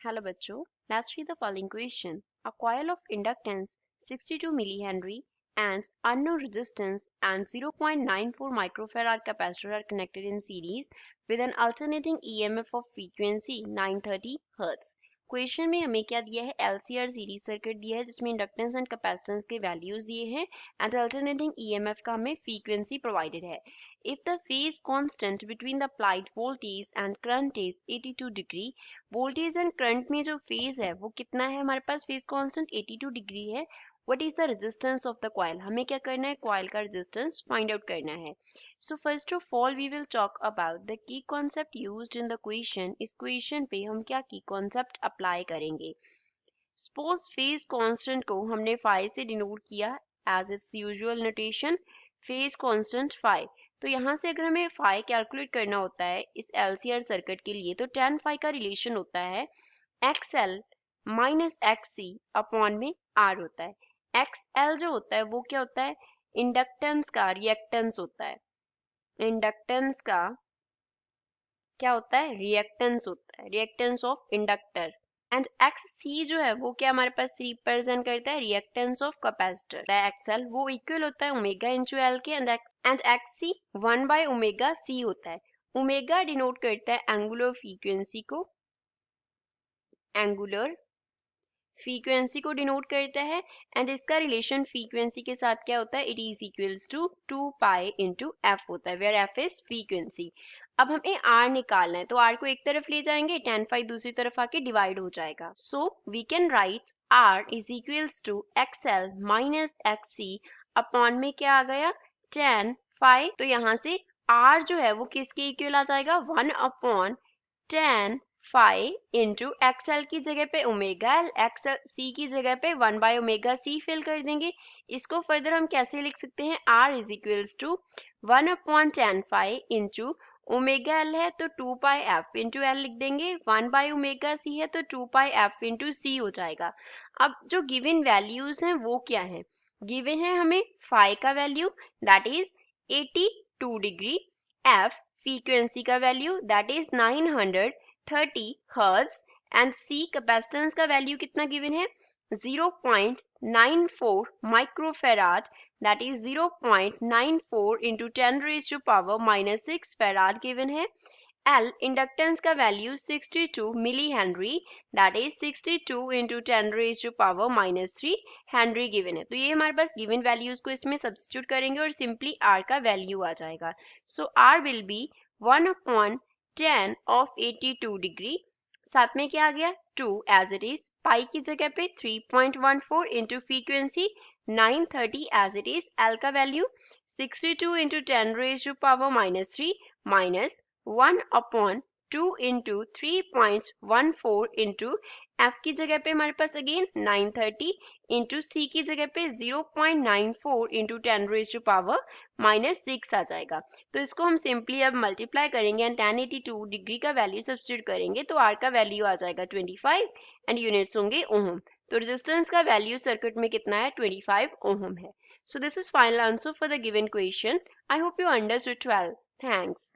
Hello बच्चों, let's read the following question. A coil of inductance 62 millihenry and unknown resistance and 0.94 microfarad capacitor are connected in series with an alternating EMF of frequency 930 Hz. Question में हमें क्या दिया है, LCR series circuit दिया है जिसमें inductance and capacitance के values दिए हैं एंड अल्टरनेटिंग EMF का हमें फ्रीक्वेंसी प्रोवाइडेड है. If the phase constant between the applied voltage and current is 82 degree, voltage and current में जो फेज है वो कितना है, हमारे पास फेज कांस्टेंट 82 डिग्री है. What is the resistance of the coil, हमें क्या करना है, कॉइल का रेजिस्टेंस फाइंड आउट करना है. So first of all we will talk about the key concept used in the question. इस क्वेश्चन पे हम क्या की कॉन्सेप्ट अप्लाई करेंगे. सपोज फेज कांस्टेंट को हमने फाई से डिनोट किया as its usual notation, phase constant phi. तो यहाँ से अगर हमें फाई कैलकुलेट करना होता है इस LCR सर्किट के लिए तो tan फाई का रिलेशन होता है XL माइनस XC अपॉन में R होता है. XL जो होता है वो क्या होता है, इंडक्टेंस का रिएक्टेंस होता है. इंडक्टेंस का क्या होता है, रिएक्टेंस होता है, reactance of inductor. And XC जो है वो क्या हमारे पास रिप्रेजेंट करता है, रिएक्टेंस ऑफ कैपेसिटर. XL वो इक्वल होता है ओमेगा इंटू एल के and XC 1 by omega C होता है. ओमेगा डिनोट करता है एंगुलर फ्रीक्वेंसी को, एंगुलर फ्रीक्वेंसी को डिनोट करता है एंड इसका रिलेशन फ्रीक्वेंसी के साथ क्या होता है, it is equals to 2 pi into F होता है, वेयर एफ इज फ्रीक्वेंसी. अब हमें आर निकालना है तो आर को एक तरफ ले जाएंगे, tan फाई दूसरी तरफ आके डिवाइड हो जाएगा. So we can write R is equals to XL minus XC upon में क्या आ गया, tan फाई. तो यहाँ से आर जो है वो किसके इक्वल आ जाएगा, 1 upon tan phi into XL की जगह पे ओमेगा एल, XL C की जगह पे 1 बाय ओमेगा C फिल कर देंगे. इसको फर्दर हम कैसे लिख सकते हैं, R is equals to 1 upon tan phi into omega L है तो 2 पाई एफ इंटू एल लिख देंगे, 1 बाय ओमेगा C है तो 2 पाई एफ इंटू C हो जाएगा. अब जो गिवन वैल्यूज हैं वो क्या है, गिवन है हमें फाई का value that is 82 degree, F frequency का value that is 930 hertz and C capacitance का वैल्यू कितना गिवन है, 0.94 microfarad that is 0.94 into 10 raised to power minus 6 farad given है. L इंडक्टेंस का value 62 milli henry that is 62 into 10 raised to power minus 3 Henry given है. तो ये हमारे पास given values को इसमें सब्स्टिट्यूट करेंगे और सिंपली R का वैल्यू आ जाएगा. सो R will be 1 upon 10 of 82 degree, साथ में क्या आ गया 2 एज इट इज, पाई की जगह पे 3.14 into frequency 930 as it is, L का value 62 into 10 raised to power minus 3 minus 1 upon 2 into 3.14 into F की जगह पे हमारे पास अगेन 930 into C की जगह पे 0.94 into 10 raised to power minus 6 आ जाएगा. तो इसको हम सिंपली अब मल्टीप्लाई करेंगे एंड tan 82 डिग्री का वैल्यू सब्स्टिट्यूट करेंगे तो R का वैल्यू आ जाएगा 25 एंड यूनिट्स होंगे ओम. तो रेजिस्टेंस का वैल्यू सर्किट में कितना है, 25 ओम है. So this is final answer for the given question. I hope you understood 12. Thanks.